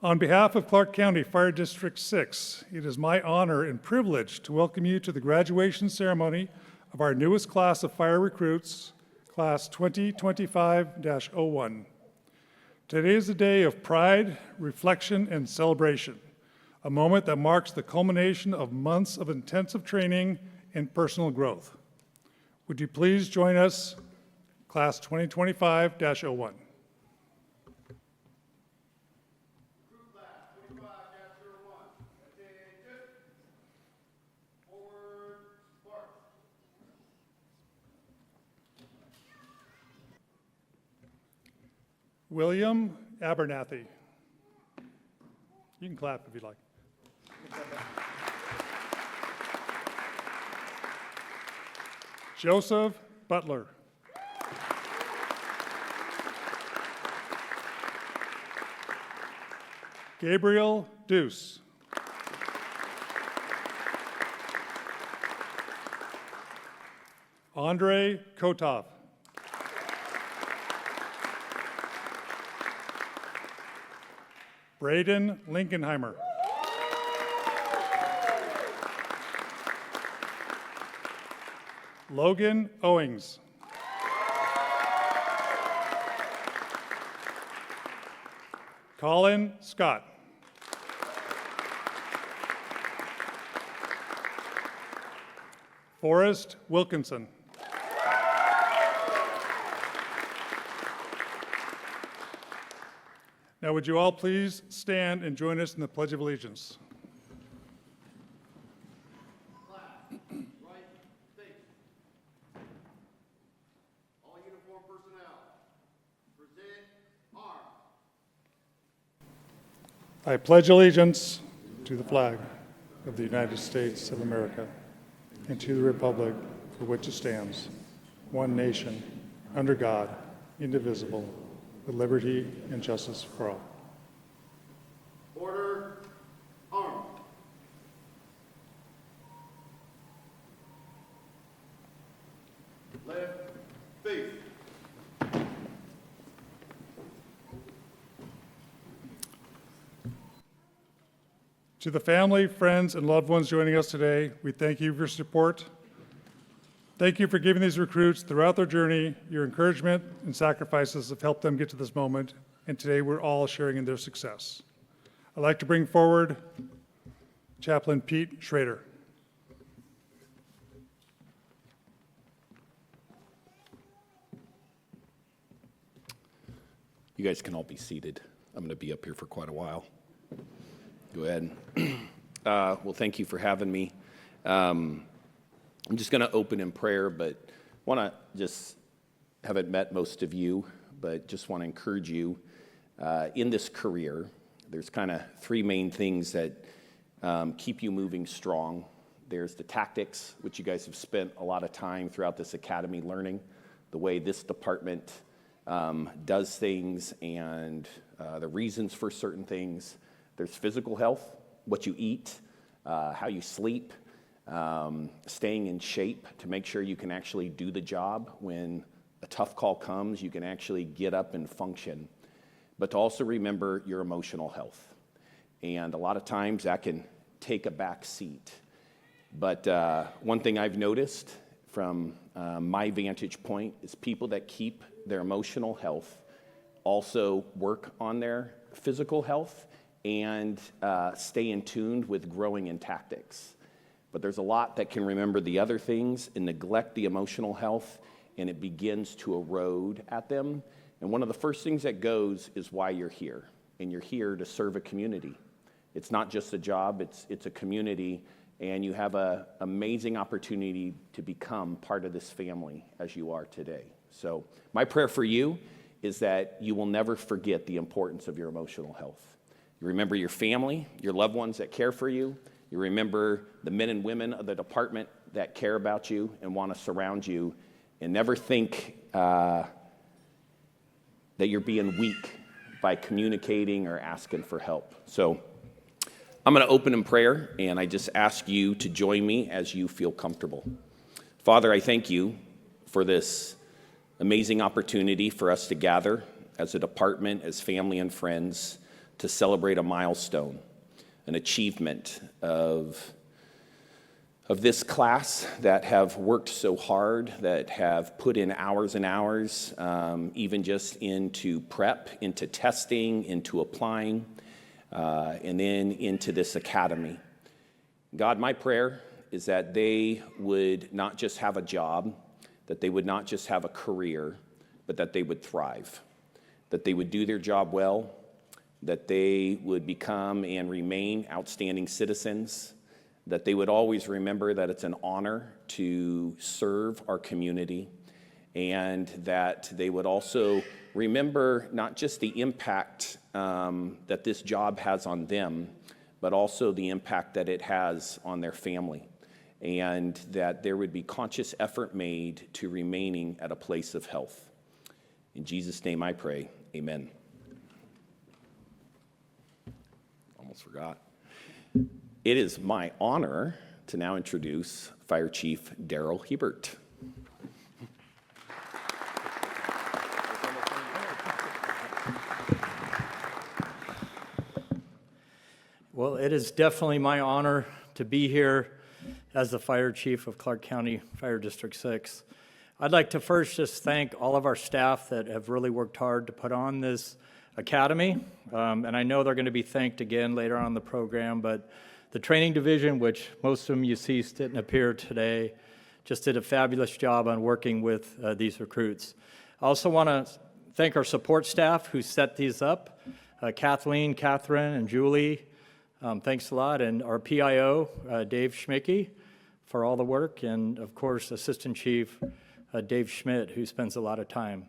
On behalf of Clark County Fire District 6, it is my honor and privilege to welcome you to the graduation ceremony of our newest class of fire recruits, Class 2025-01. Today is a day of pride, reflection, and celebration, a moment that marks the culmination of months of intensive training and personal growth. Would you please join us, Class 2025-01. William Abernathy. You can clap if you'd like. Joseph Butler. Gabriel Deuce. Andre Kotov. Braden Linkenheimer. Logan Owings. Colin Scott. Forrest Wilkinson. Now, would you all please stand and join us in the Pledge of Allegiance? Right face. All uniform personnel, present arms. I pledge allegiance to the flag of the United States of America and to the republic for which it stands, one nation, under God, indivisible, with liberty and justice for all. Order, arms. Left face. To the family, friends, and loved ones joining us today, we thank you for your support. Thank you for giving these recruits throughout their journey. Your encouragement and sacrifices have helped them get to this moment, and today we're all sharing in their success. I'd like to bring forward Chaplain Pete Schrader. You guys can all be seated. I'm going to be up here for quite a while. Go ahead. Well, thank you for having me. I'm just going to open in prayer, but want to just haven't met most of you, but just want to encourage you in this career. There's kind of three main things that keep you moving strong. There's the tactics, which you guys have spent a lot of time throughout this academy learning, the way this department does things and the reasons for certain things. There's physical health, what you eat, how you sleep, staying in shape to make sure you can actually do the job when a tough call comes, you can actually get up and function. But to also remember your emotional health. And a lot of times that can take a back seat. But one thing I've noticed from my vantage point is people that keep their emotional health also work on their physical health and stay in tune with growing in tactics. But there's a lot that can remember the other things and neglect the emotional health, and it begins to erode at them. And one of the first things that goes is why you're here. And you're here to serve a community. It's not just a job, it's a community, and you have an amazing opportunity to become part of this family as you are today. So my prayer for you is that you will never forget the importance of your emotional health. You remember your family, your loved ones that care for you. You remember the men and women of the department that care about you and want to surround you, and never think that you're being weak by communicating or asking for help. So I'm going to open in prayer, and I just ask you to join me as you feel comfortable. Father, I thank you for this amazing opportunity for us to gather as a department, as family and friends, to celebrate a milestone, an achievement of this class that have worked so hard, that have put in hours and hours, even just into prep, into testing, into applying, and then into this academy. God, my prayer is that they would not just have a job, that they would not just have a career, but that they would thrive, that they would do their job well, that they would become and remain outstanding citizens, that they would always remember that it's an honor to serve our community, and that they would also remember not just the impact that this job has on them, but also the impact that it has on their family, and that there would be conscious effort made to remaining at a place of health. In Jesus' name I pray, amen. Almost forgot. It is my honor to now introduce Fire Chief Daryl Hebert. Well, it is definitely my honor to be here as the Fire Chief of Clark County Fire District 6. I'd like to first just thank all of our staff that have really worked hard to put on this academy, and I know they're going to be thanked again later on in the program, but the training division, which most of them you see didn't appear today, just did a fabulous job on working with these recruits. I also want to thank our support staff who set these up, Kathleen, Catherine, and Julie. Thanks a lot, and our PIO, Dave Schmicky, for all the work, and of course, Assistant Chief Dave Schmidt, who spends a lot of time.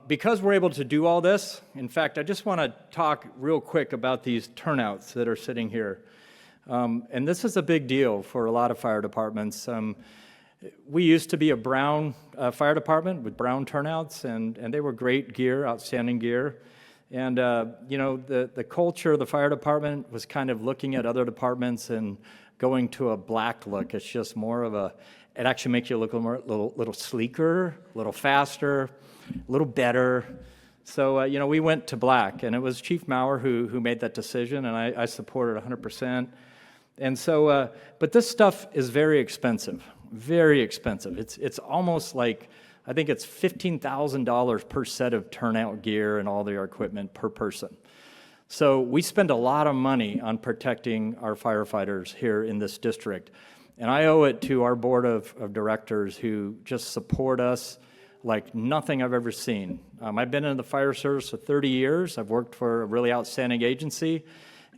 Because we're able to do all this, in fact, I just want to talk real quick about these turnouts that are sitting here. And this is a big deal for a lot of fire departments. We used to be a brown fire department with brown turnouts, and they were great gear, outstanding gear. And, the culture of the fire department was kind of looking at other departments and going to a black look. It's just more of it actually makes you look a little sleeker, a little faster, a little better. So, we went to black, and it was Chief Maurer who made that decision, and I support it 100%. And so, but this stuff is very expensive, very expensive. It's almost like, I think it's $15,000 per set of turnout gear and all their equipment per person. So we spend a lot of money on protecting our firefighters here in this district. And I owe it to our board of directors who just support us like nothing I've ever seen. I've been in the fire service for 30 years. I've worked for a really outstanding agency,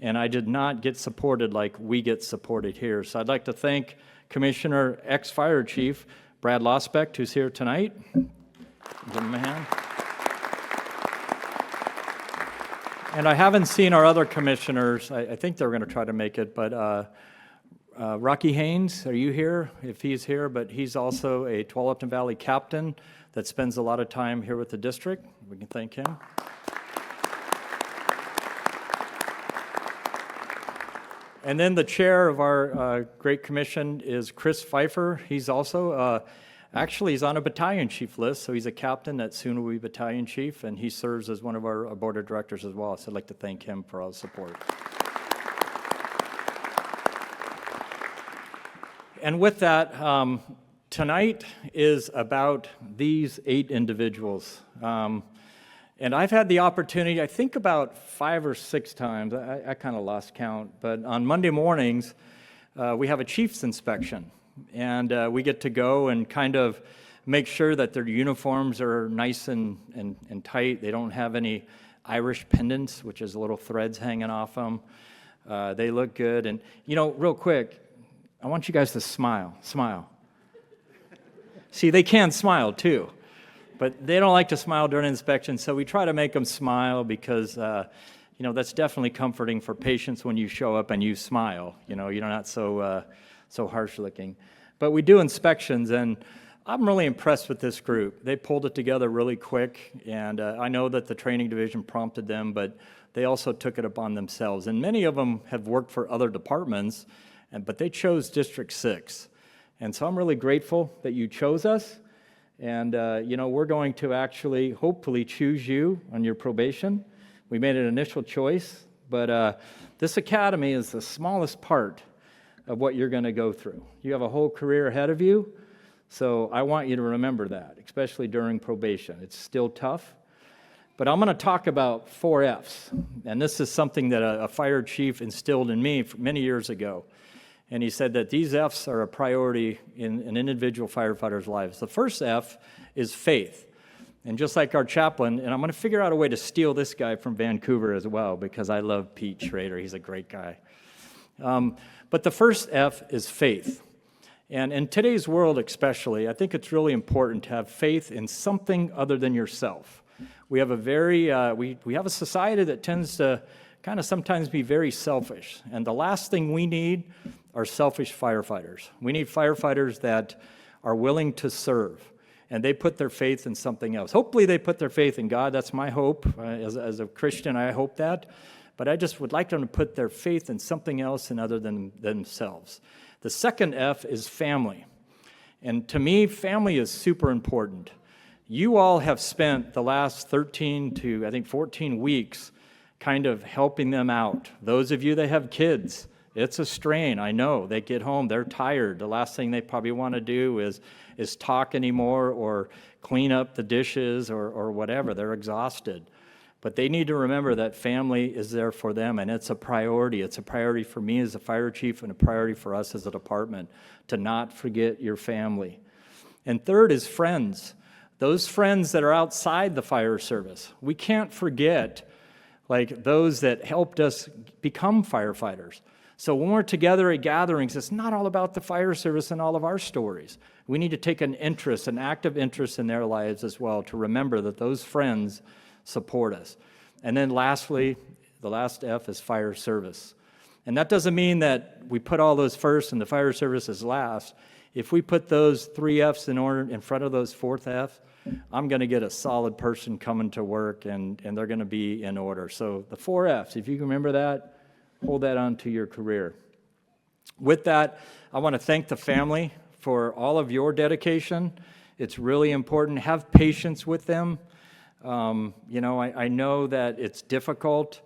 and I did not get supported like we get supported here. So I'd like to thank Commissioner ex-Fire Chief Brad Losbeck, who's here tonight. Give him a hand. And I haven't seen our other commissioners. I think they're going to try to make it, but Rocky Haynes, are you here? If he's here, but he's also a Tualatin Valley captain that spends a lot of time here with the district. We can thank him. And then the chair of our great commission is Chris Pfeiffer. He's also, actually he's on a battalion chief list, so he's a captain that soon will be battalion chief, and he serves as one of our board of directors as well. So I'd like to thank him for all his support. And with that, tonight is about these 8 individuals. And I've had the opportunity, I think about 5 or 6 times, I kind of lost count, but on Monday mornings, we have a chief's inspection. And we get to go and kind of make sure that their uniforms are nice and tight. They don't have any Irish pendants, which is little threads hanging off them. They look good. And, real quick, I want you guys to smile. See, they can smile too. But they don't like to smile during inspection, so we try to make them smile because, that's definitely comforting for patients when you show up and you smile. You're not so harsh looking. But we do inspections, and I'm really impressed with this group. They pulled it together really quick, and I know that the training division prompted them, but they also took it upon themselves. And many of them have worked for other departments, but they chose District 6. And so I'm really grateful that you chose us. And, we're going to actually hopefully choose you on your probation We made an initial choice, but this academy is the smallest part of what you're going to go through. You have a whole career ahead of you, so I want you to remember that, especially during probation. It's still tough, but I'm going to talk about 4 F's, and this is something that a fire chief instilled in me many years ago, and he said that these F's are a priority in an individual firefighter's lives. The first F is faith. And just like our chaplain, and I'm going to figure out a way to steal this guy from Vancouver as well, because I love Pete Schrader. He's a great guy. But the first F is faith. And in today's world especially, I think it's really important to have faith in something other than yourself. We have we have a society that tends to kind of sometimes be very selfish. And the last thing we need are selfish firefighters. We need firefighters that are willing to serve. And they put their faith in something else. Hopefully they put their faith in God. That's my hope. As a Christian, I hope that. But I just would like them to put their faith in something else and other than themselves. The second F is family. And to me, family is super important. You all have spent the last 13 to, I think, 14 weeks kind of helping them out. Those of you that have kids, it's a strain, I know. They get home, they're tired. The last thing they probably want to do is talk anymore or clean up the dishes or whatever. They're exhausted. But they need to remember that family is there for them, and it's a priority. It's a priority for me as a fire chief and a priority for us as a department to not forget your family. And third is friends. Those friends that are outside the fire service. We can't forget like those that helped us become firefighters. So when we're together at gatherings, it's not all about the fire service and all of our stories. We need to take an active interest in their lives as well to remember that those friends support us. And then lastly, the last F is fire service. And that doesn't mean that we put all those first and the fire service is last. If we put those 3 F's in order in front of those 4th F, I'm going to get a solid person coming to work and they're going to be in order. So the 4 F's, if you can remember that, hold that on to your career. With that, I want to thank the family for all of your dedication. It's really important. Have patience with them. I know that it's difficult,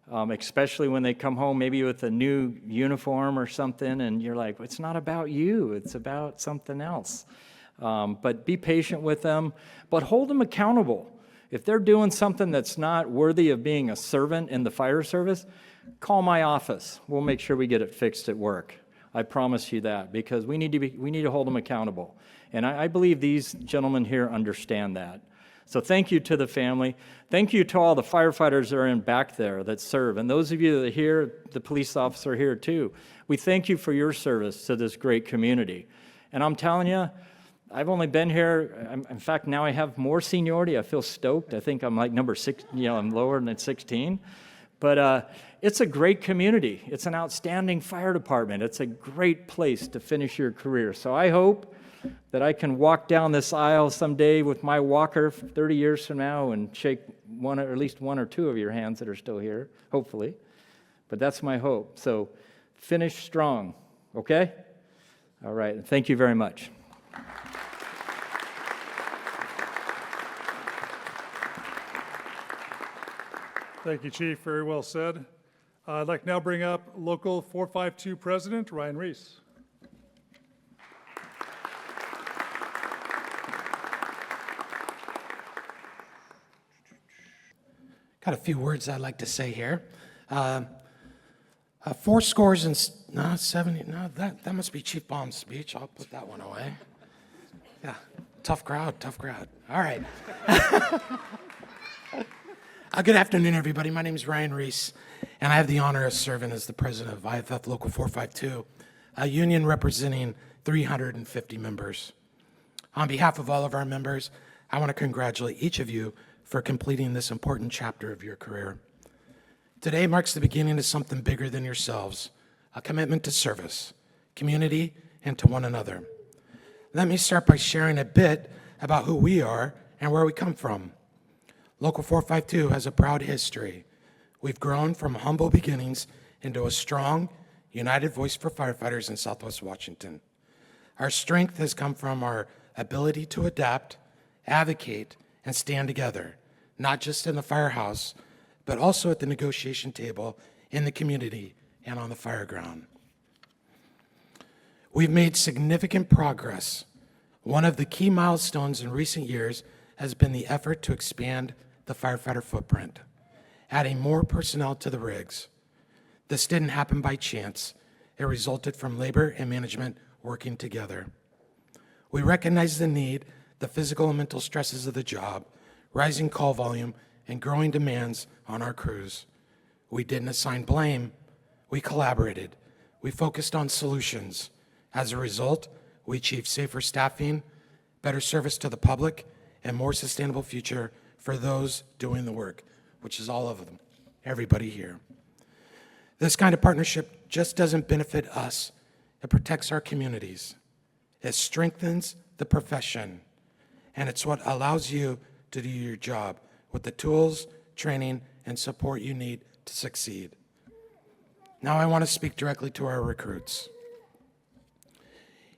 especially when they come home maybe with a new uniform or something, and you're like, it's not about you, it's about something else. But be patient with them, but hold them accountable. If they're doing something that's not worthy of being a servant in the fire service, call my office. We'll make sure we get it fixed at work. I promise you that, because we need to hold them accountable. And I believe these gentlemen here understand that. So thank you to the family. Thank you to all the firefighters that are in back there that serve. And those of you that are here, the police officer here too, we thank you for your service to this great community. And I'm telling you, I've only been here, in fact, now I have more seniority. I feel stoked. I think I'm like number 6, I'm lower than 16. But it's a great community. It's an outstanding fire department. It's a great place to finish your career. So I hope that I can walk down this aisle someday with my walker 30 years from now and shake one or at least 1 or 2 of your hands that are still here, hopefully. But that's my hope. So finish strong, okay? All right, thank you very much. Thank you, Chief. Very well said. I'd like to now bring up Local 452 President Ryan Reese. Got a few words I'd like to say here. 70, that must be Chief Baum's speech. I'll put that one away. Yeah, tough crowd. All right. Good afternoon, everybody. My name is Ryan Reese, and I have the honor of serving as the president of IFF Local 452, a union representing 350 members. On behalf of all of our members, I want to congratulate each of you for completing this important chapter of your career. Today marks the beginning of something bigger than yourselves, a commitment to service, community, and to one another. Let me start by sharing a bit about who we are and where we come from. Local 452 has a proud history. We've grown from humble beginnings into a strong, united voice for firefighters in Southwest Washington. Our strength has come from our ability to adapt, advocate, and stand together, not just in the firehouse, but also at the negotiation table, in the community, and on the fire ground. We've made significant progress. One of the key milestones in recent years has been the effort to expand the firefighter footprint, adding more personnel to the rigs. This didn't happen by chance. It resulted from labor and management working together. We recognize the need, the physical and mental stresses of the job, rising call volume, and growing demands on our crews. We didn't assign blame. We collaborated. We focused on solutions. As a result, we achieved safer staffing, better service to the public, and more sustainable future for those doing the work, which is all of them, everybody here. This kind of partnership just doesn't benefit us. It protects our communities. It strengthens the profession, and it's what allows you to do your job with the tools, training, and support you need to succeed. Now I want to speak directly to our recruits.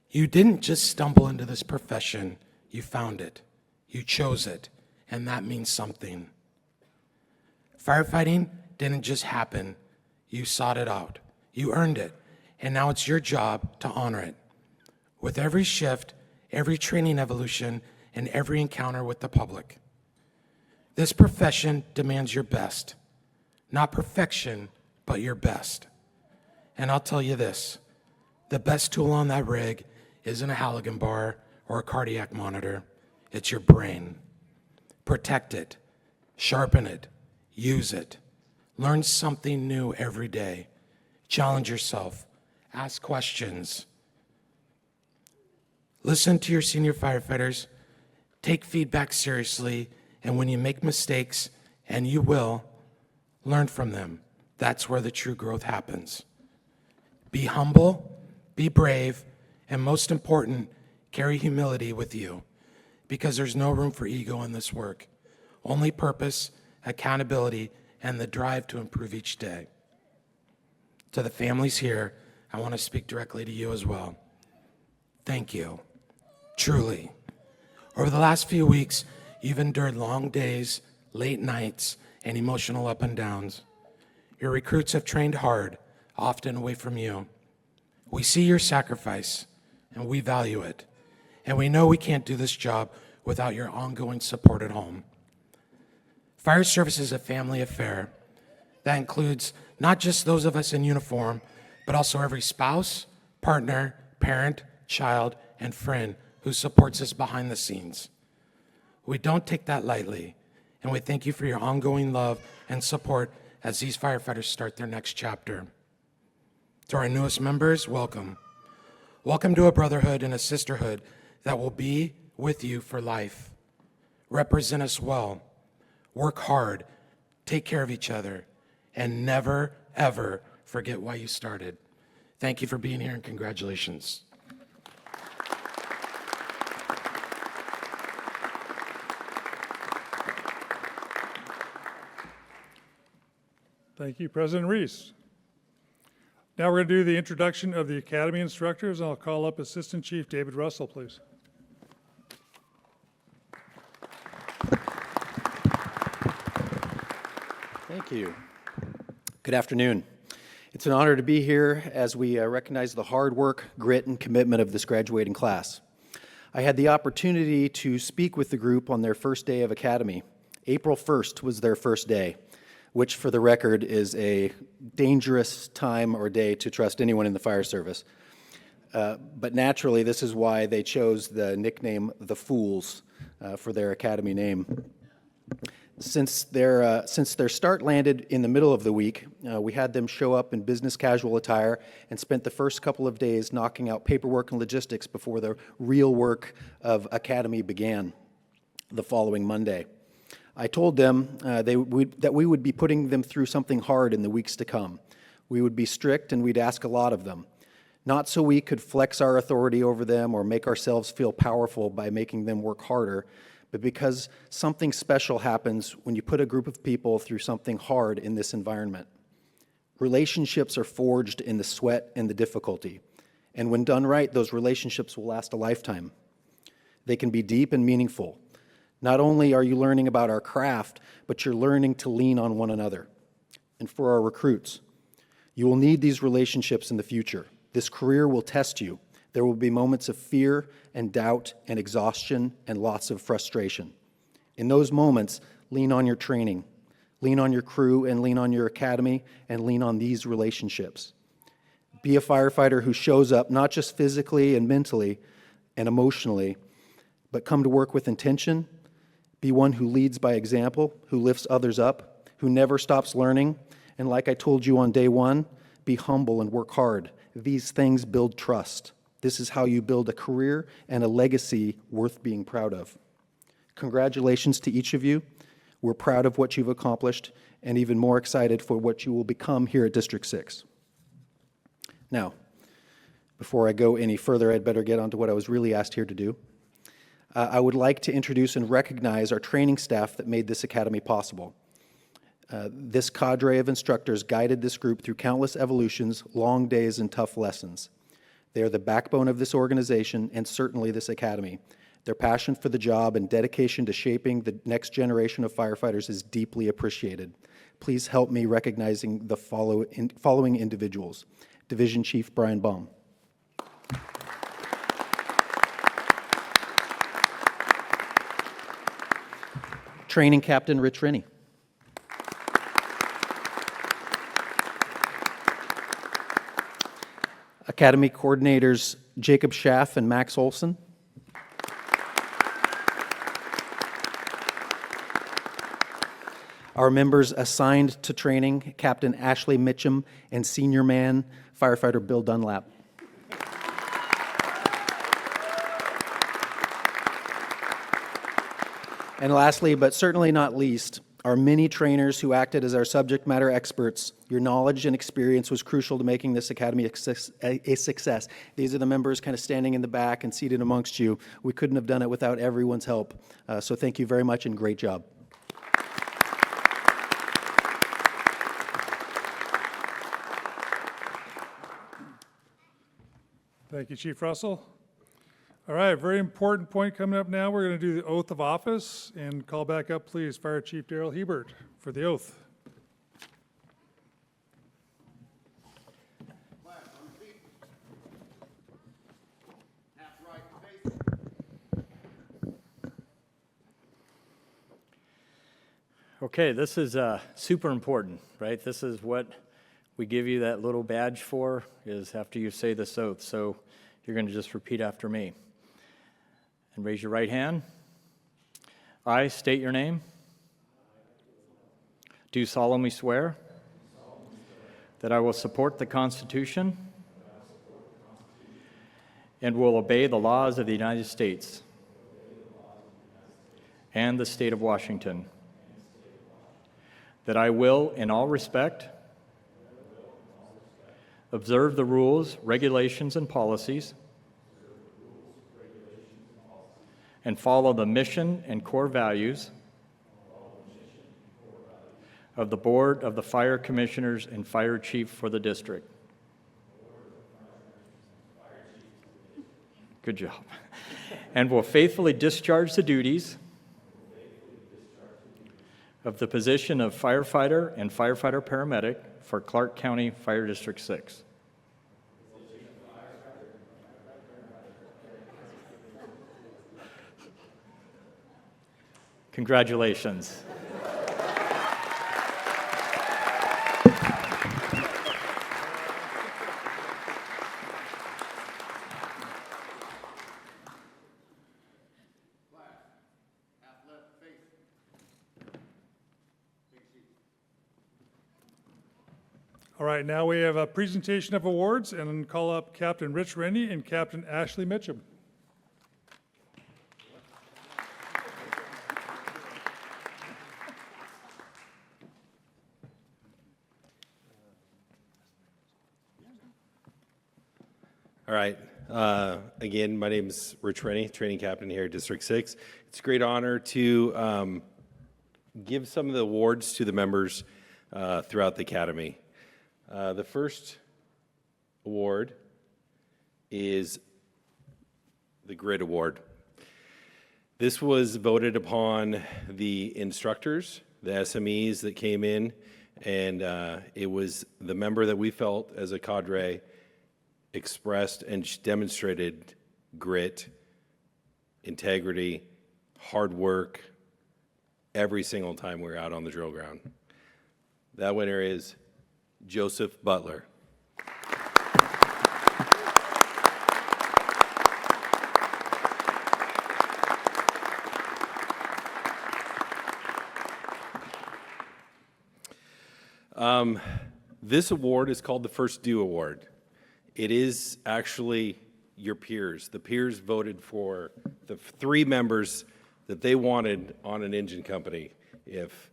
You didn't just stumble into this profession, you found it. You chose it, and that means something. Firefighting didn't just happen. You sought it out. You earned it, and now it's your job to honor it. With every shift, every training evolution, and every encounter with the public. This profession demands your best. Not perfection, but your best. And I'll tell you this, the best tool on that rig isn't a Halligan bar or a cardiac monitor. It's your brain. Protect it, sharpen it, use it. Learn something new every day. Challenge yourself, ask questions. Listen to your senior firefighters, take feedback seriously, and when you make mistakes, and you will, learn from them. That's where the true growth happens. Be humble, be brave, and most important, carry humility with you, because there's no room for ego in this work. Only purpose, accountability, and the drive to improve each day. To the families here, I want to speak directly to you as well. Thank you, truly. Over the last few weeks, you've endured long days, late nights, and emotional up and downs. Your recruits have trained hard, often away from you. We see your sacrifice, and we value it. And we know we can't do this job without your ongoing support at home. Fire service is a family affair. That includes not just those of us in uniform, but also every spouse, partner, parent, child, and friend who supports us behind the scenes. We don't take that lightly, and we thank you for your ongoing love and support as these firefighters start their next chapter. To our newest members, welcome. Welcome to a brotherhood and a sisterhood that will be with you for life. Represent us well. Work hard. Take care of each other. And never, ever forget why you started. Thank you for being here and congratulations. Thank you, President Reese. Now we're going to do the introduction of the Academy instructors. I'll call up Assistant Chief David Russell, please. Thank you. Good afternoon. It's an honor to be here as we recognize the hard work, grit, and commitment of this graduating class. I had the opportunity to speak with the group on their first day of Academy. April 1st was their first day, which for the record is a dangerous time or day to trust anyone in the fire service. But naturally, this is why they chose the nickname The Fools for their Academy name. Since their start landed in the middle of the week, we had them show up in business casual attire and spent the first couple of days knocking out paperwork and logistics before the real work of Academy began the following Monday. I told them that we would be putting them through something hard in the weeks to come. We would be strict and we'd ask a lot of them. Not so we could flex our authority over them or make ourselves feel powerful by making them work harder, but because something special happens when you put a group of people through something hard in this environment. Relationships are forged in the sweat and the difficulty, and when done right, those relationships will last a lifetime. They can be deep and meaningful. Not only are you learning about our craft, but you're learning to lean on one another. And for our recruits, you will need these relationships in the future. This career will test you. There will be moments of fear and doubt and exhaustion and lots of frustration. In those moments, lean on your training, lean on your crew, and lean on your academy, and lean on these relationships. Be a firefighter who shows up not just physically and mentally and emotionally, but come to work with intention. Be one who leads by example, who lifts others up, who never stops learning. And like I told you on day one, be humble and work hard. These things build trust. This is how you build a career and a legacy worth being proud of. Congratulations to each of you. We're proud of what you've accomplished and even more excited for what you will become here at District 6. Now, before I go any further, I'd better get on to what I was really asked here to do. I would like to introduce and recognize our training staff that made this academy possible. This cadre of instructors guided this group through countless evolutions, long days, and tough lessons. They are the backbone of this organization and certainly this academy. Their passion for the job and dedication to shaping the next generation of firefighters is deeply appreciated. Please help me recognizing the following individuals. Division Chief Brian Baum. Training Captain Rich Rennie. Academy coordinators Jacob Schaff and Max Olson. Our members assigned to training, Captain Ashley Mitchum and Senior Man, Firefighter Bill Dunlap. And lastly, but certainly not least, our many trainers who acted as our subject matter experts. Your knowledge and experience was crucial to making this academy a success. These are the members kind of standing in the back and seated amongst you. We couldn't have done it without everyone's help. So thank you very much and great job. Thank you, Chief Russell. All right, very important point coming up now. We're going to do the oath of office, and call back up, please, Fire Chief Daryl Hebert for the oath. Class on your feet. Half right face. Okay, this is super important, right? This is what we give you that little badge for, is after you say this oath. So you're going to just repeat after me. And raise your right hand. I state your name. Do solemnly swear that I will support the Constitution and will obey the laws of the United States and the state of Washington. That I will, in all respect, observe the rules, regulations, and policies, and follow the mission and core values of the Board of the Fire Commissioners and Fire Chief for the district. Good job. And will faithfully discharge the duties of the position of firefighter and firefighter paramedic for Clark County Fire District 6. Congratulations. Half left face. Big seat. All right, now we have a presentation of awards, and call up Captain Rich Rennie and Captain Ashley Mitchum. All right. Again, my name is Rich Rennie, training captain here at District 6. It's a great honor to give some of the awards to the members throughout the academy. The first award is the Grit Award. This was voted upon the instructors, the SMEs that came in, and it was the member that we felt as a cadre expressed and demonstrated grit, integrity, hard work every single time we were out on the drill ground. That winner is Joseph Butler. This award is called the First Due Award. It is actually your peers. The peers voted for the 3 members that they wanted on an engine company if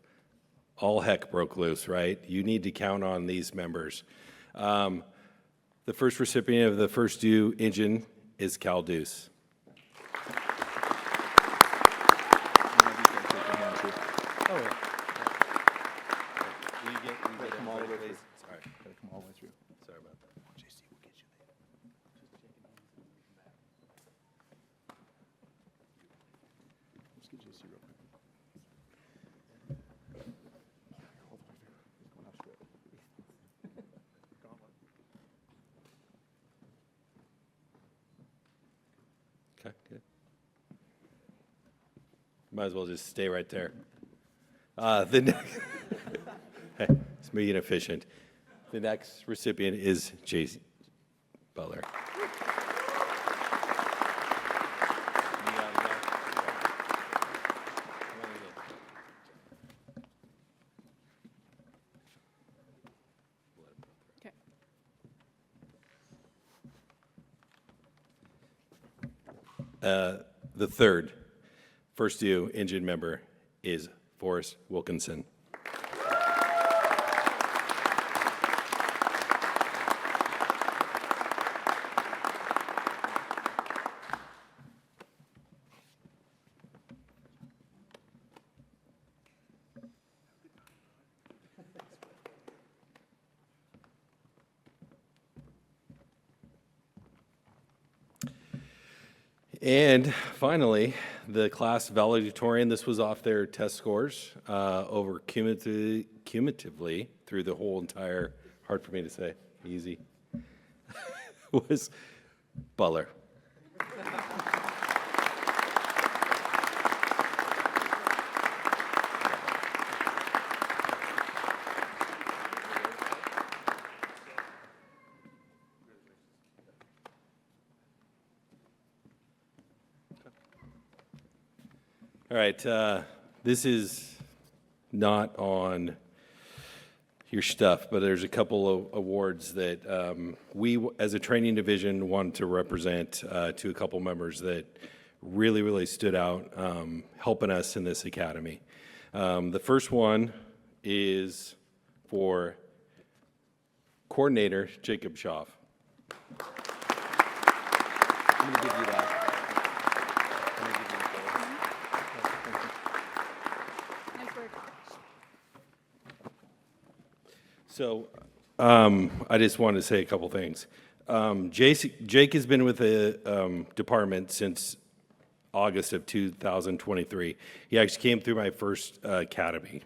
all heck broke loose, right? You need to count on these members. The first recipient of the First Due engine is Cal Deuce. Sorry about that. Okay, good. Might as well just stay right there. The next, it's being efficient. The next recipient is J.C. Butler. The third First Due engine member is Forrest Wilkinson. And finally, the class valedictorian. This was off their test scores over cumulatively through the whole entire, hard for me to say, easy, was Butler. All right, this is not on your stuff, but there's a couple of awards that we, as a training division, want to represent to a couple members that really, really stood out helping us in this academy. The first one is for coordinator Jacob Schaaf. I'm going to give you that. So I just wanted to say a couple things. Jake has been with the department since August of 2023. He actually came through my first academy.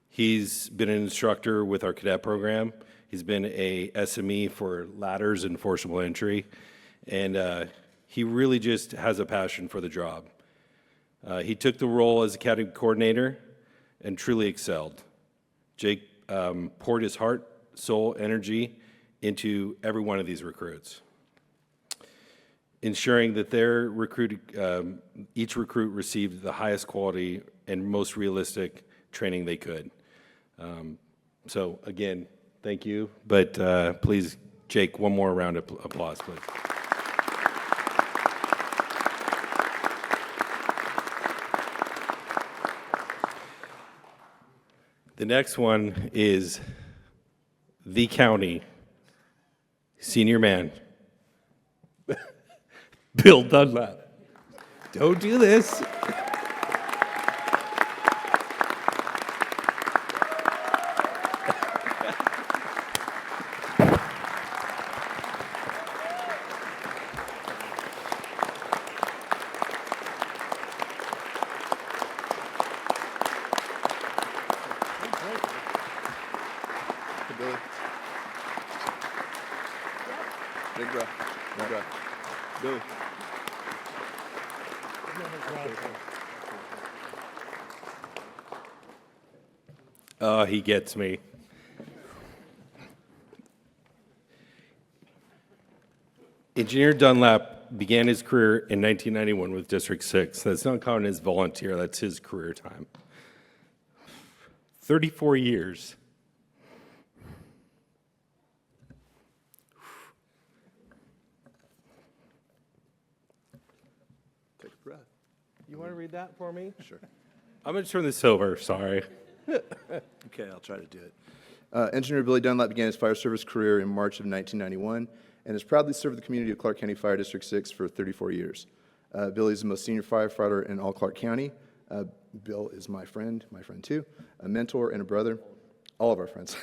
He's been an instructor with our cadet program. He's been a SME for ladders and forcible entry. And he really just has a passion for the job. He took the role as academy coordinator and truly excelled. Jake poured his heart, soul, energy into every one of these recruits, ensuring that their each recruit received the highest quality and most realistic training they could. So again, thank you, but please, Jake, one more round of applause, please. The next one is the county senior man, Bill Dunlap. Don't do this. Big breath. Big breath. Billy. Oh, he gets me. Engineer Dunlap began his career in 1991 with District 6. That's not counting as volunteer, that's his career time. 34 years. Take a breath. You want to read that for me? Sure. I'm going to turn this over, sorry. Okay, I'll try to do it. Engineer Billy Dunlap began his fire service career in March of 1991 and has proudly served the community of Clark County Fire District 6 for 34 years. Billy is the most senior firefighter in all Clark County. Bill is my friend too, a mentor and a brother, all of our friends.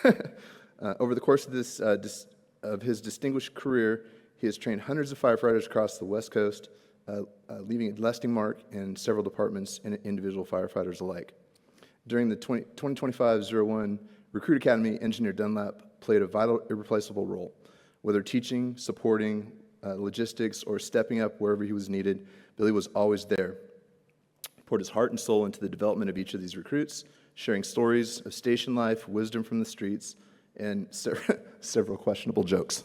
Over the course of his distinguished career, he has trained hundreds of firefighters across the West Coast, leaving a lasting mark in several departments and individual firefighters alike. During the 2025-01 Recruit Academy, Engineer Dunlap played a vital, irreplaceable role. Whether teaching, supporting, logistics, or stepping up wherever he was needed, Billy was always there. He poured his heart and soul into the development of each of these recruits, sharing stories of station life, wisdom from the streets, and several questionable jokes.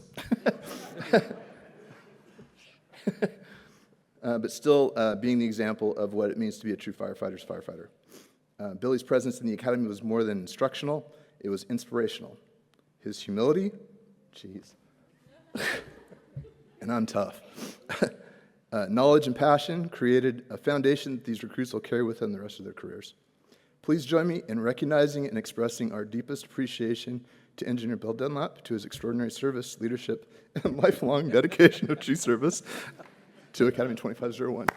But still being the example of what it means to be a true firefighter's firefighter. Billy's presence in the academy was more than instructional, it was inspirational. His humility, geez, and I'm tough. Knowledge and passion created a foundation that these recruits will carry with them the rest of their careers. Please join me in recognizing and expressing our deepest appreciation to Engineer Bill Dunlap, to his extraordinary service, leadership, and lifelong dedication of true service to Academy 2501.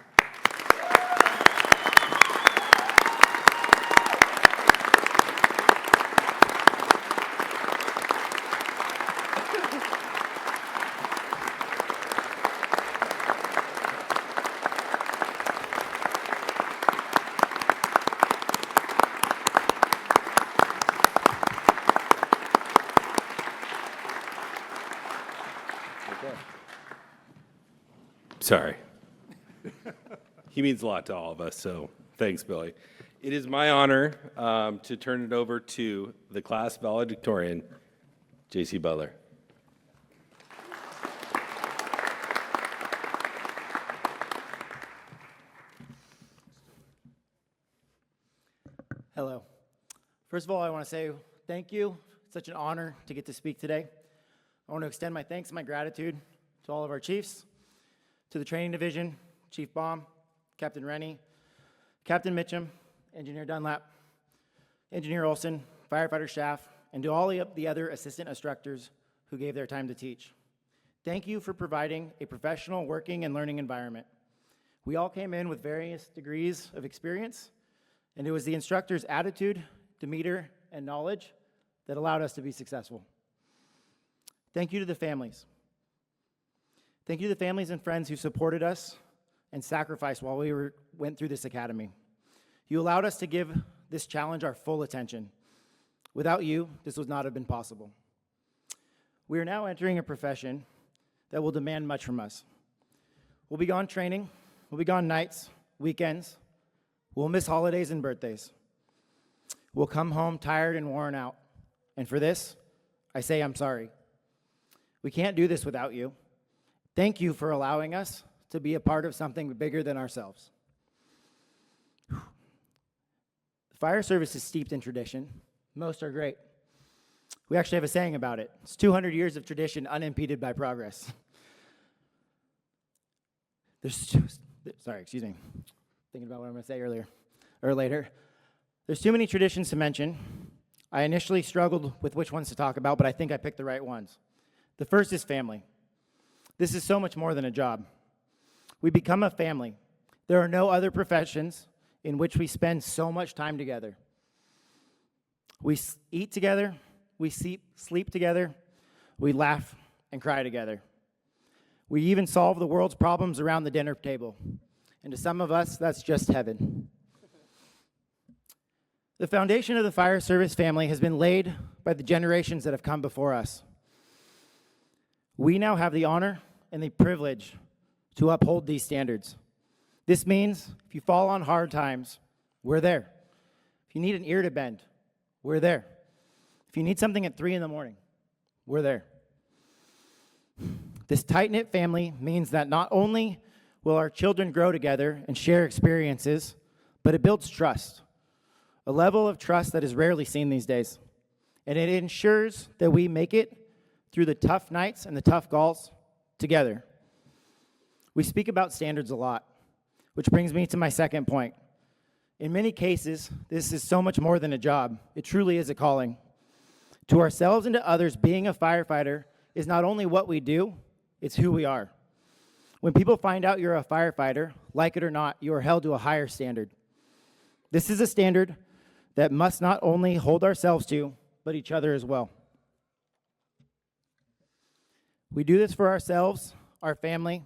Sorry. He means a lot to all of us, so thanks, Billy. It is my honor to turn it over to the class valedictorian, J.C. Butler. Hello. First of all, I want to say thank you. It's such an honor to get to speak today. I want to extend my thanks and my gratitude to all of our chiefs, to the training division, Chief Baum, Captain Rennie, Captain Mitchum, Engineer Dunlap, Engineer Olson, firefighter staff, and to all the other assistant instructors who gave their time to teach. Thank you for providing a professional working and learning environment. We all came in with various degrees of experience, and it was the instructor's attitude, demeanor, and knowledge that allowed us to be successful. Thank you to the families. Thank you to the families and friends who supported us and sacrificed while we went through this academy. You allowed us to give this challenge our full attention. Without you, this would not have been possible. We are now entering a profession that will demand much from us. We'll be gone training, we'll be gone nights, weekends, we'll miss holidays and birthdays. We'll come home tired and worn out. And for this, I say I'm sorry. We can't do this without you. Thank you for allowing us to be a part of something bigger than ourselves. The fire service is steeped in tradition. Most are great. We actually have a saying about it. It's 200 years of tradition unimpeded by progress. Thinking about what I'm going to say earlier or later. There's too many traditions to mention. I initially struggled with which ones to talk about, but I think I picked the right ones. The first is family. This is so much more than a job. We become a family. There are no other professions in which we spend so much time together. We eat together, we sleep together, we laugh and cry together. We even solve the world's problems around the dinner table. And to some of us, that's just heaven. The foundation of the fire service family has been laid by the generations that have come before us. We now have the honor and the privilege to uphold these standards. This means if you fall on hard times, we're there. If you need an ear to bend, we're there. If you need something at 3 in the morning, we're there. This tight-knit family means that not only will our children grow together and share experiences, but it builds trust, a level of trust that is rarely seen these days. And it ensures that we make it through the tough nights and the tough calls together. We speak about standards a lot, which brings me to my second point. In many cases, this is so much more than a job. It truly is a calling. To ourselves and to others, being a firefighter is not only what we do, it's who we are. When people find out you're a firefighter, like it or not, you are held to a higher standard. This is a standard that must not only hold ourselves to, but each other as well. We do this for ourselves, our family,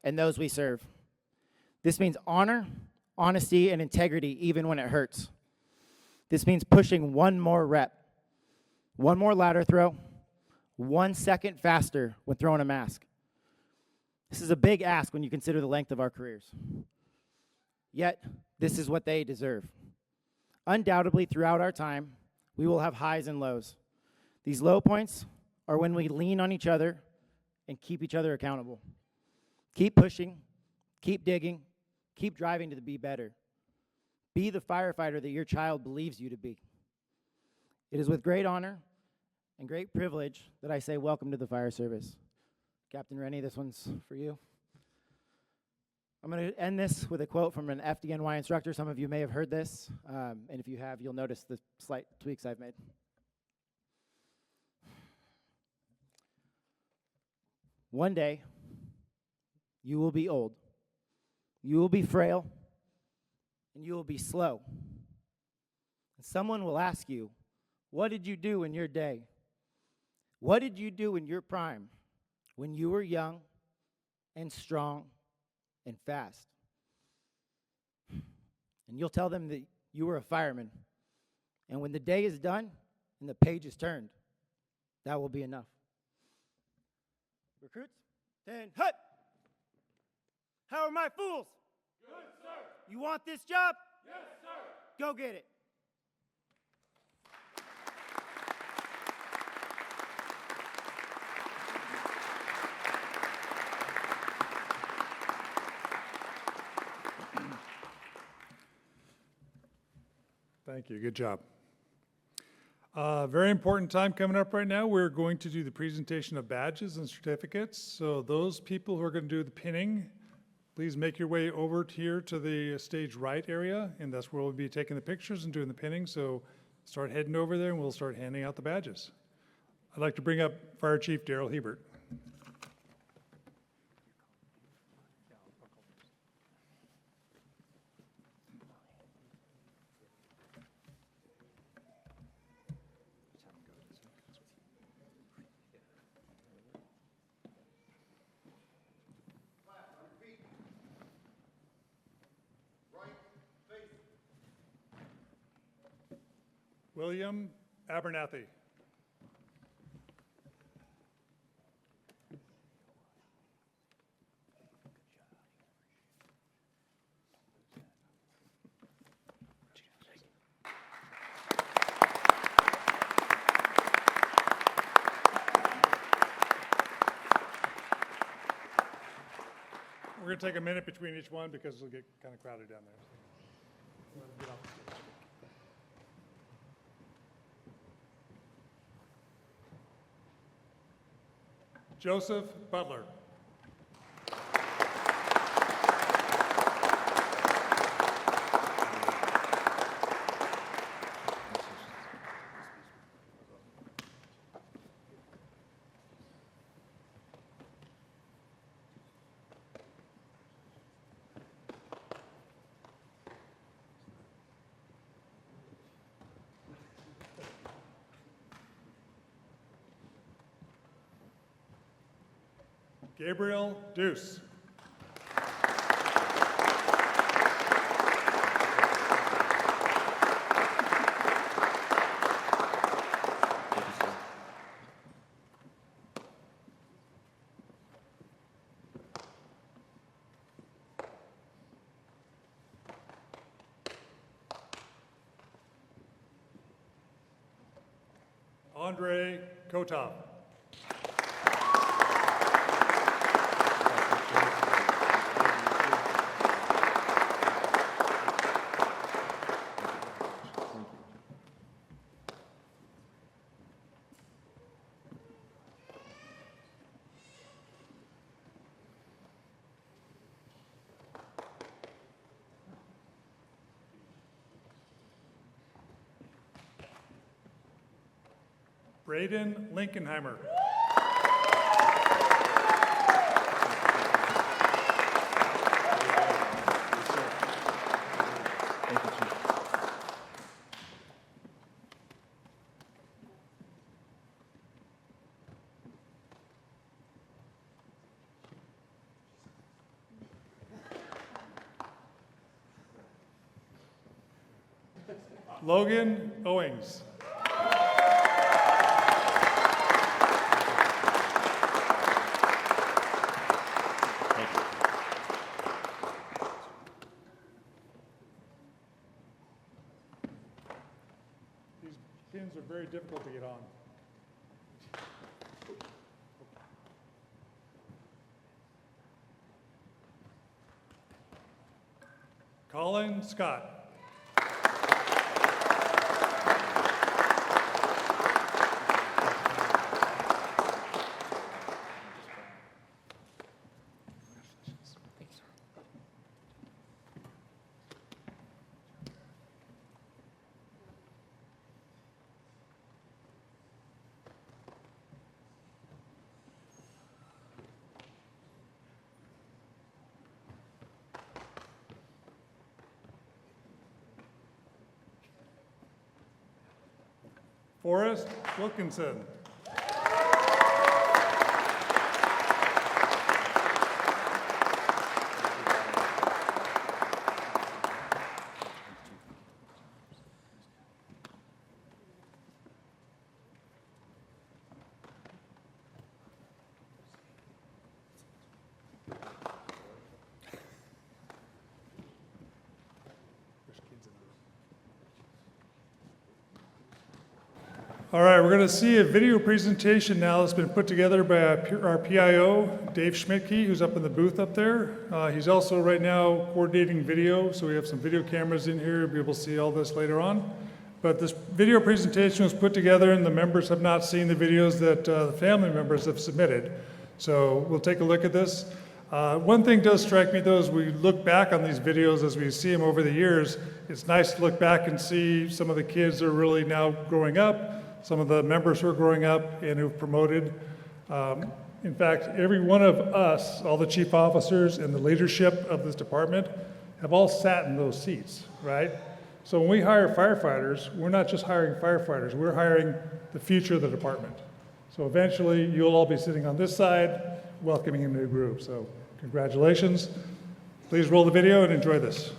and those we serve. This means honor, honesty, and integrity even when it hurts. This means pushing one more rep, one more ladder throw, 1 second faster when throwing a mask. This is a big ask when you consider the length of our careers. Yet, this is what they deserve. Undoubtedly, throughout our time, we will have highs and lows. These low points are when we lean on each other and keep each other accountable. Keep pushing, keep digging, keep driving to be better. Be the firefighter that your child believes you to be. It is with great honor and great privilege that I say welcome to the fire service. Captain Rennie, this one's for you. I'm going to end this with a quote from an FDNY instructor. Some of you may have heard this, and if you have, you'll notice the slight tweaks I've made. One day, you will be old, you will be frail, and you will be slow. And someone will ask you, what did you do in your day? What did you do in your prime when you were young and strong and fast? And you'll tell them that you were a fireman. And when the day is done and the page is turned, that will be enough. Recruits, 10, hut! How are my fools? Good, sir. You want this job? Yes, sir. Go get it. Thank you. Good job. Very important time coming up right now. We're going to do the presentation of badges and certificates. So those people who are going to do the pinning, please make your way over here to the stage right area, and that's where we'll be taking the pictures and doing the pinning. So start heading over there, and we'll start handing out the badges. I'd like to bring up Fire Chief Daryl Hebert. William Abernathy. We're going to take a minute between each one because it'll get kind of crowded down there. Get off the stage. Joseph Butler. Gabriel Deuce. Andre Kotov. Braden Linkenheimer. Logan Owings. These pins are very difficult to get on. Colin Scott. Forrest Wilkinson. All right, we're going to see a video presentation now that's been put together by our PIO, Dave Schmidtke, who's up in the booth up there. He's also right now coordinating video, so we have some video cameras in here. You'll be able to see all this later on. But this video presentation was put together, and the members have not seen the videos that the family members have submitted. So we'll take a look at this. One thing does strike me, though, as we look back on these videos, as we see them over the years, it's nice to look back and see some of the kids that are really now growing up, some of the members who are growing up and who've promoted. In fact, every one of us, all the chief officers and the leadership of this department, have all sat in those seats, right? So when we hire firefighters, we're not just hiring firefighters, we're hiring the future of the department. So eventually, you'll all be sitting on this side, welcoming a new group. So congratulations. Please roll the video and enjoy this.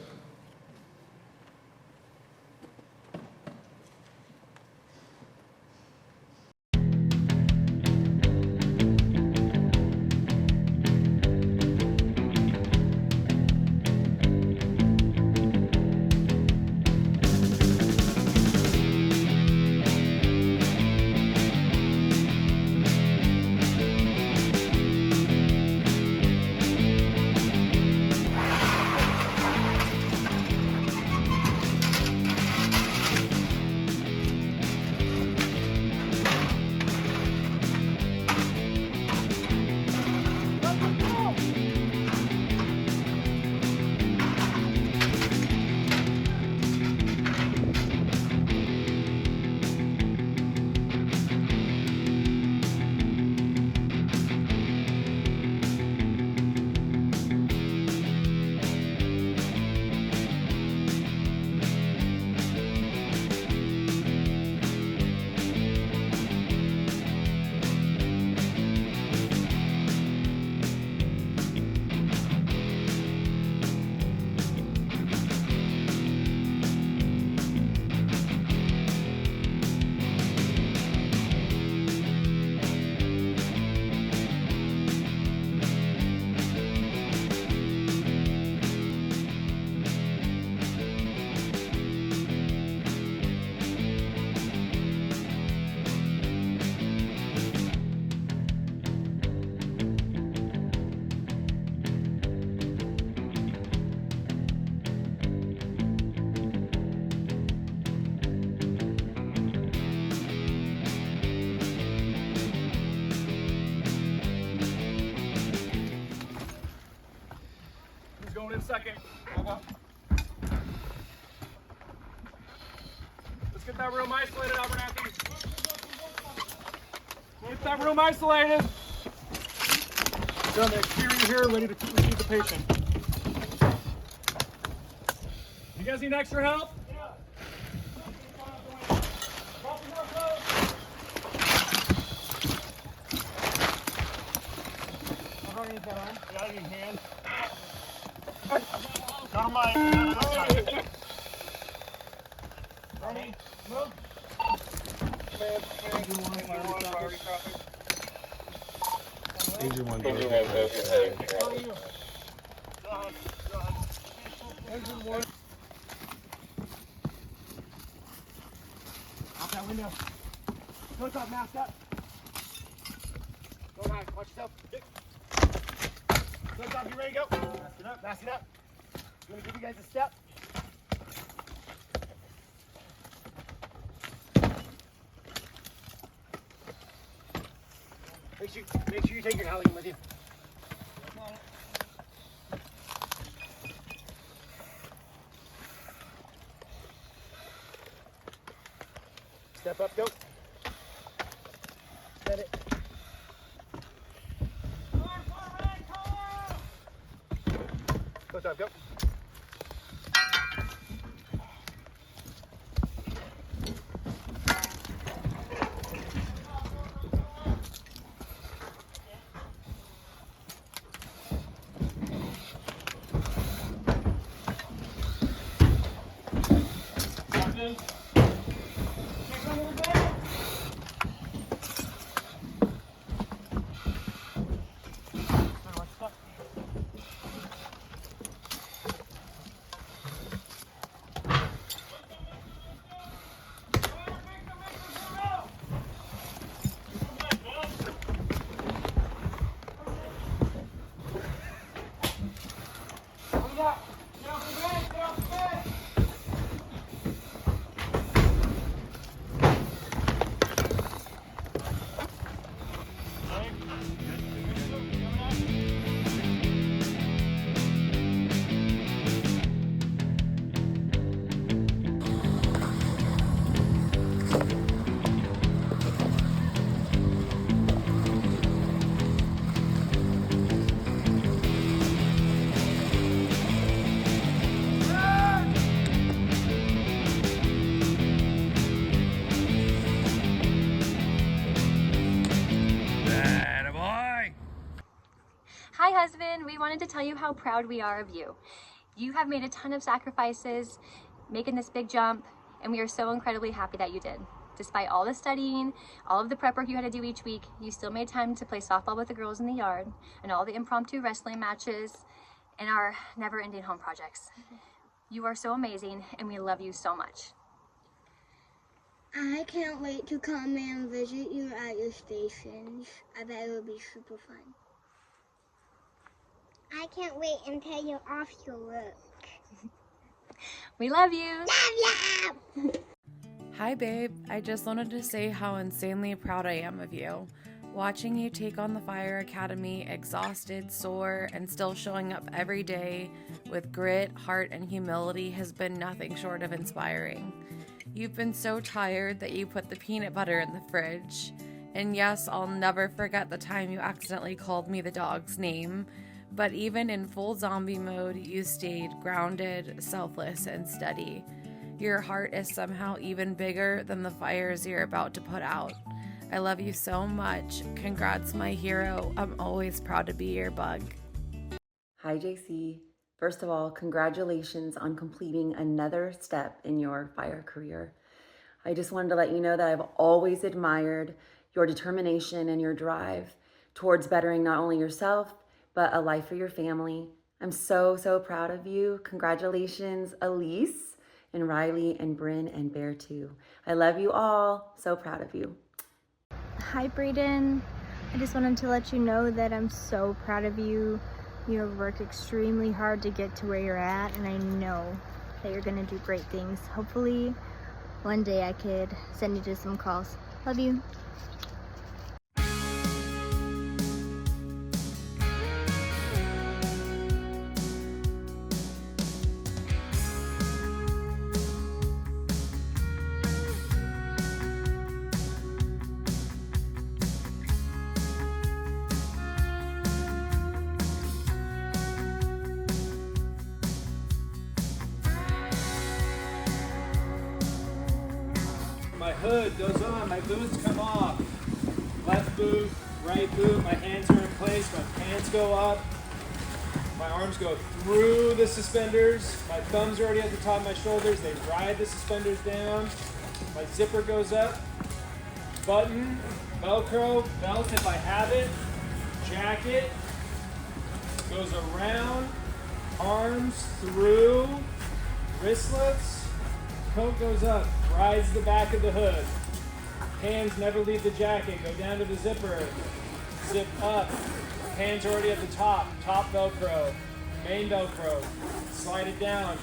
Get that room isolated. We're on the exterior here, ready to receive the patient. You guys need extra help? Got it in hand. Got my. Ready? Move. Agent one. Out that window. Go top, mask up. Go high, watch yourself. Go top, you ready to go? Mask it up, mask it up. I'm gonna give you guys a step. Make sure you take your Halligan with you. Step up, go. Set it. Go top, go. Hi, husband. We wanted to tell you how proud we are of you. You have made a ton of sacrifices making this big jump, and we are so incredibly happy that you did. Despite all the studying, all of the prep work you had to do each week, you still made time to play softball with the girls in the yard, and all the impromptu wrestling matches, and our never-ending home projects. You are so amazing, and we love you so much. I can't wait to come and visit you at your stations. I bet it will be super fun. I can't wait until you're off your work. We love you. Love you! Hi, babe. I just wanted to say how insanely proud I am of you. Watching you take on the Fire Academy, exhausted, sore, and still showing up every day with grit, heart, and humility has been nothing short of inspiring. You've been so tired that you put the peanut butter in the fridge. And yes, I'll never forget the time you accidentally called me the dog's name. But even in full zombie mode, you stayed grounded, selfless, and steady. Your heart is somehow even bigger than the fires you're about to put out. I love you so much. Congrats, my hero. I'm always proud to be your bug. Hi, JC. First of all, congratulations on completing another step in your fire career. I just wanted to let you know that I've always admired your determination and your drive towards bettering not only yourself, but a life for your family. I'm so, so proud of you. Congratulations, Elise and Riley and Bryn and Bear too. I love you all. So proud of you. Hi, Brayden. I just wanted to let you know that I'm so proud of you. You have worked extremely hard to get to where you're at, and I know that you're gonna do great things. Hopefully, one day I could send you just some calls. Love you. hood goes on, my boots come off. Left boot, right boot, my hands are in place, my pants go up. My arms go through the suspenders. My thumbs are already at the top of my shoulders. They ride the suspenders down. My zipper goes up. Button, Velcro, belt if I have it. Jacket goes around. Arms through. Wristlets. Coat goes up. Rides the back of the hood. Hands never leave the jacket. Go down to the zipper. Zip up. Hands already at the top. Top Velcro. Main Velcro. Slide it down.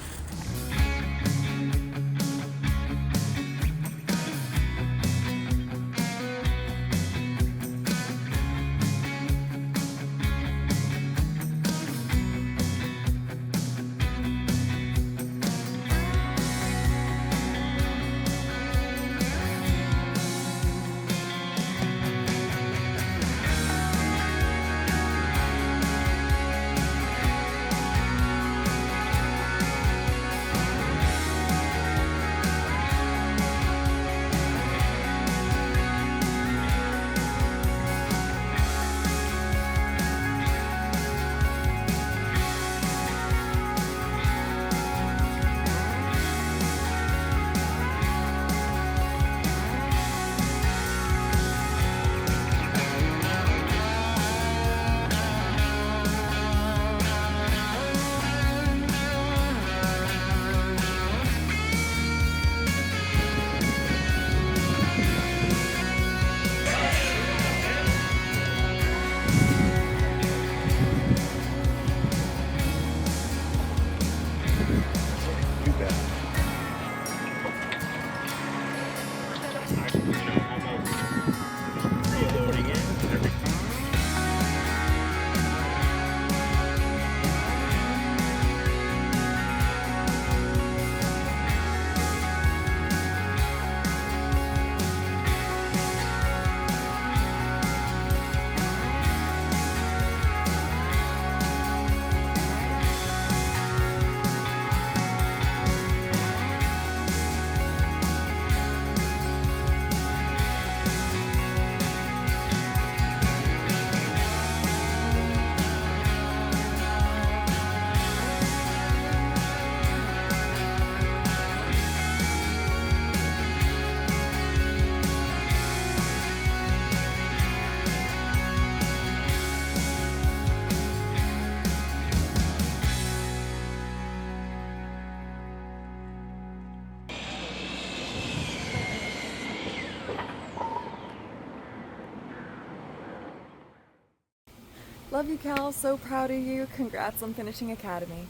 Love you, Cal. So proud of you. Congrats on finishing academy.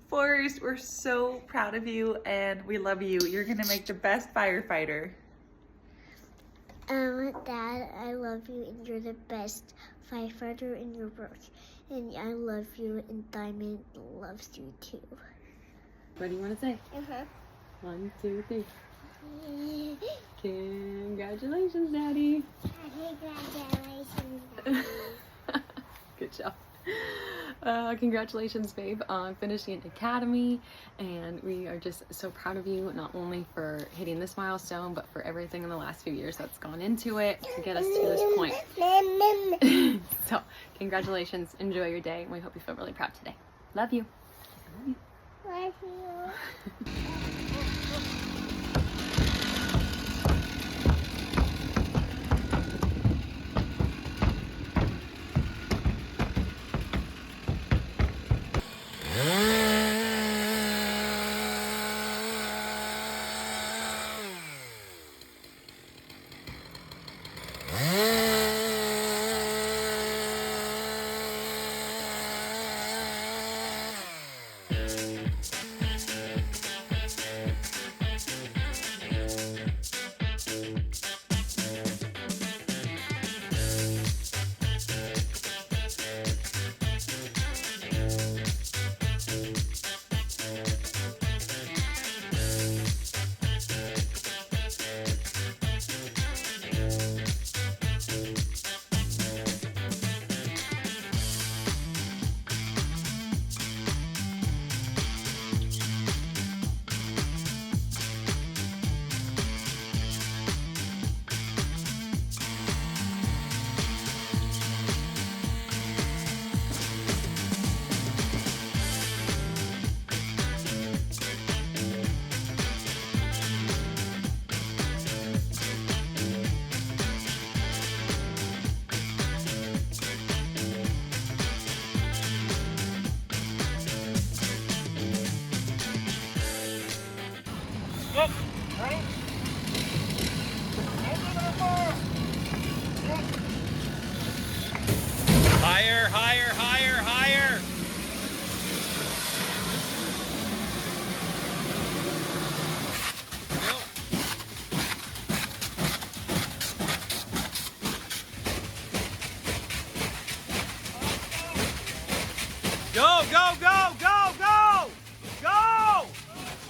Forrest, we're so proud of you and we love you. You're gonna make the best firefighter. Dad, I love you and you're the best firefighter in your work. And I love you and Diamond loves you too. What do you want to say? Uh-huh. 1, 2, 3. Congratulations, Daddy. Congratulations, Daddy. Good job. Congratulations, babe, on finishing academy, and we are just so proud of you, not only for hitting this milestone, but for everything in the last few years that's gone into it to get us to this point. So, congratulations, enjoy your day, and we hope you feel really proud today. Love you. Love Higher, higher, higher, higher. Go, go, go, go, go! Go!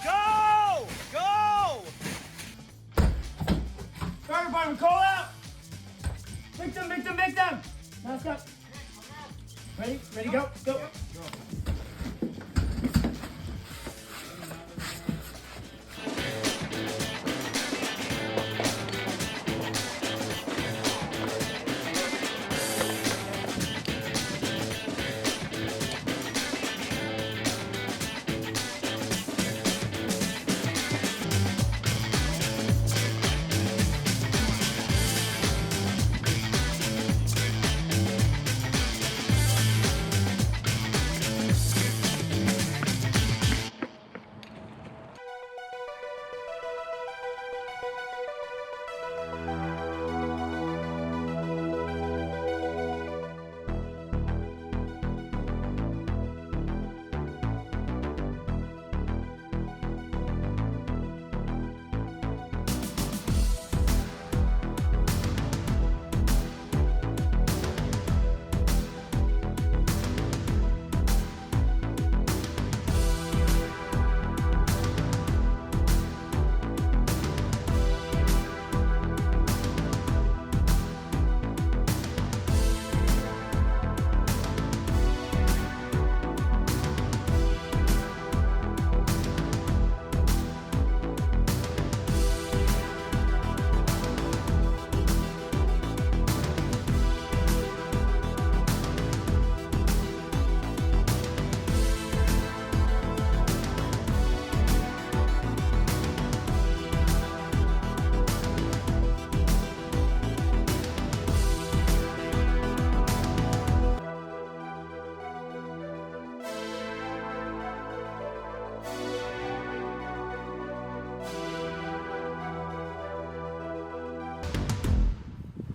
Go! Go! Fire department, call out! Victim, victim, victim! Mask up. Ready? Ready, go, go.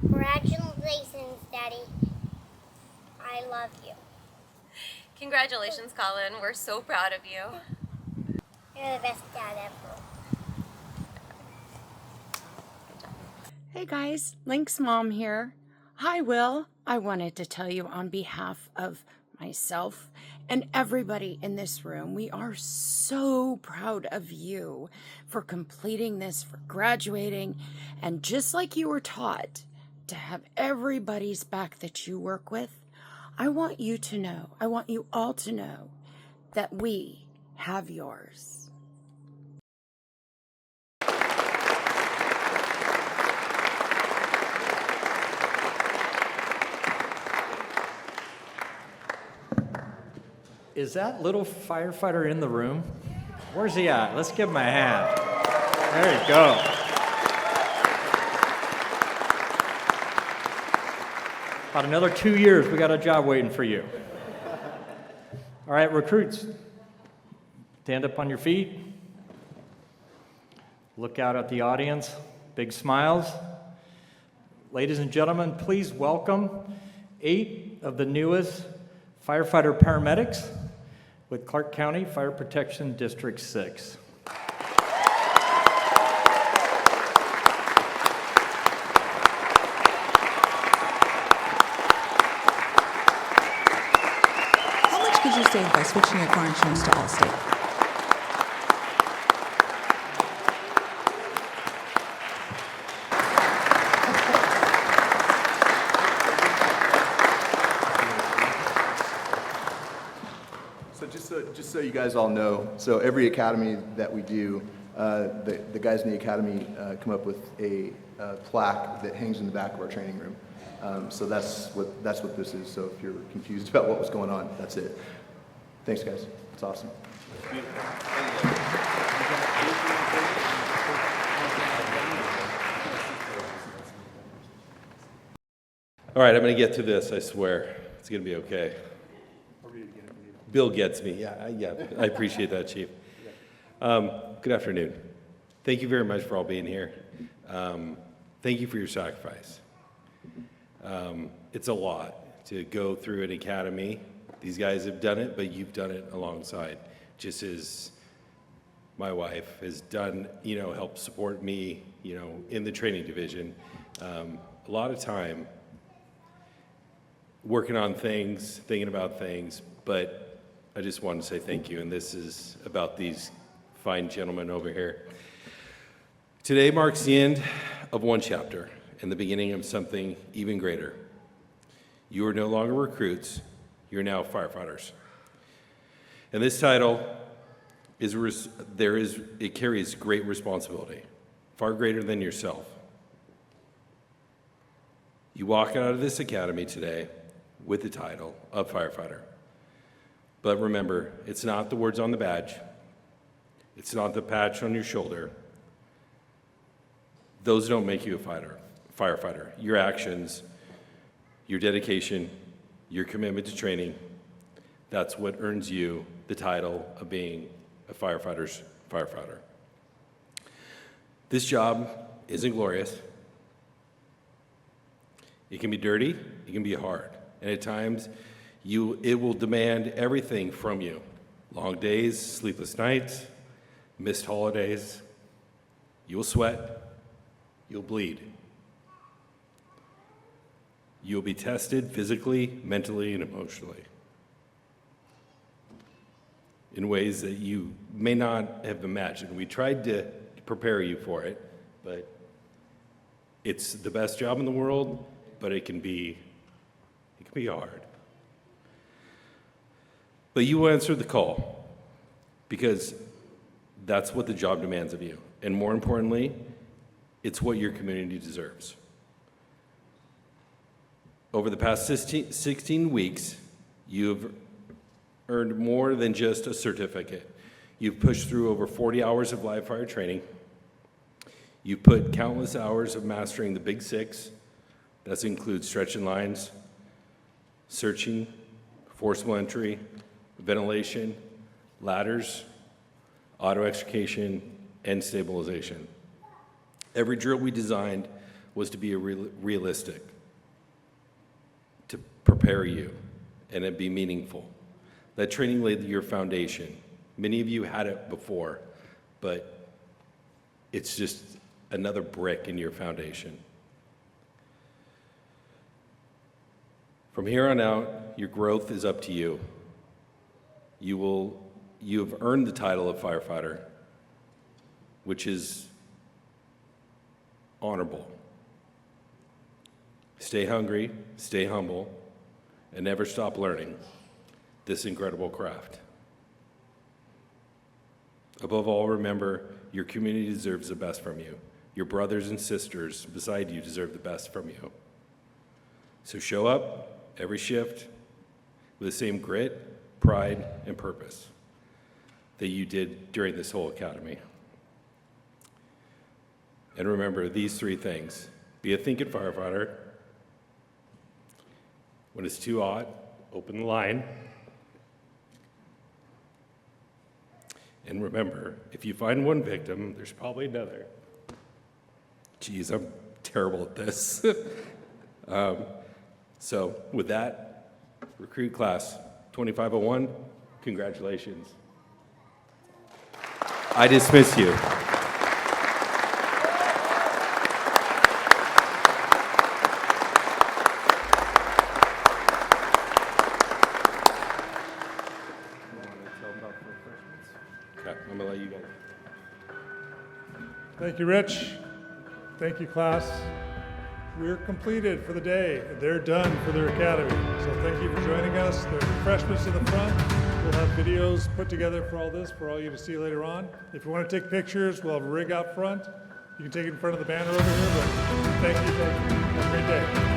Congratulations, Daddy. I love you. Congratulations, Colin. We're so proud of you. You're the best dad ever. Hey guys, Link's mom here. Hi, Will. I wanted to tell you on behalf of myself and everybody in this room, we are so proud of you for completing this, for graduating, and just like you were taught to have everybody's back that you work with, I want you to know, I want you all to know that we have yours. Is that little firefighter in the room? Where's he at? Let's give him a hand. There you go. About another 2 years, we got a job waiting for you. All right, recruits, stand up on your feet. Look out at the audience. Big smiles. Ladies and gentlemen, please welcome 8 of the newest firefighter paramedics with Clark County Fire Protection District 6. How much could you save by switching your car insurance to Allstate? Just so you guys all know, so every academy that we do, the guys in the academy come up with a plaque that hangs in the back of our training room. So that's what this is. So if you're confused about what was going on, that's it. Thanks, guys. It's awesome. All right, I'm going to get to this, I swear. It's going to be okay. Bill gets me. Yeah, I appreciate that, Chief. Good afternoon. Thank you very much for all being here. Thank you for your sacrifice. It's a lot. to go through an academy. These guys have done it, but you've done it alongside, just as my wife has done, helped support me, in the training division. A lot of time working on things, thinking about things, but I just wanted to say thank you, and this is about these fine gentlemen over here. Today marks the end of one chapter and the beginning of something even greater. You are no longer recruits, you're now firefighters. And this title it carries great responsibility, far greater than yourself. You walk out of this academy today with the title of firefighter. But remember, it's not the words on the badge. It's not the patch on your shoulder. Those don't make you a firefighter. Your actions, your dedication, your commitment to training, that's what earns you the title of being a firefighter's firefighter. This job isn't glorious. It can be dirty, it can be hard, and at times it will demand everything from you. Long days, sleepless nights, missed holidays. You'll sweat, you'll bleed. You'll be tested physically, mentally, and emotionally in ways that you may not have imagined. We tried to prepare you for it, but it's the best job in the world, but it can be hard. But you will answer the call because that's what the job demands of you. And more importantly, it's what your community deserves. Over the past 16 weeks, you've earned more than just a certificate. You've pushed through over 40 hours of live fire training. You've put countless hours of mastering the Big Six. That includes stretching lines, searching, forcible entry, ventilation, ladders, auto extrication, and stabilization. Every drill we designed was to be realistic, to prepare you, and it be meaningful. That training laid your foundation. Many of you had it before, but it's just another brick in your foundation. From here on out, your growth is up to you. You have earned the title of firefighter, which is honorable. Stay hungry, stay humble, and never stop learning this incredible craft. Above all, remember, your community deserves the best from you. Your brothers and sisters beside you deserve the best from you. So show up every shift with the same grit, pride, and purpose that you did during this whole academy. And remember these three things. Be a thinking firefighter. When it's too hot, open the line. And remember, if you find one victim, there's probably another. Geez, I'm terrible at this. So with that, recruit class 2501, congratulations. I dismiss you. Okay, I'm gonna let you go. Thank you, Rich. Thank you, class. We're completed for the day. They're done for their academy. So thank you for joining us. There's refreshments in the front. We'll have videos put together for all this for all you to see later on. If you want to take pictures, we'll have a rig out front. You can take it in front of the banner over here, but thank you. Have a great day.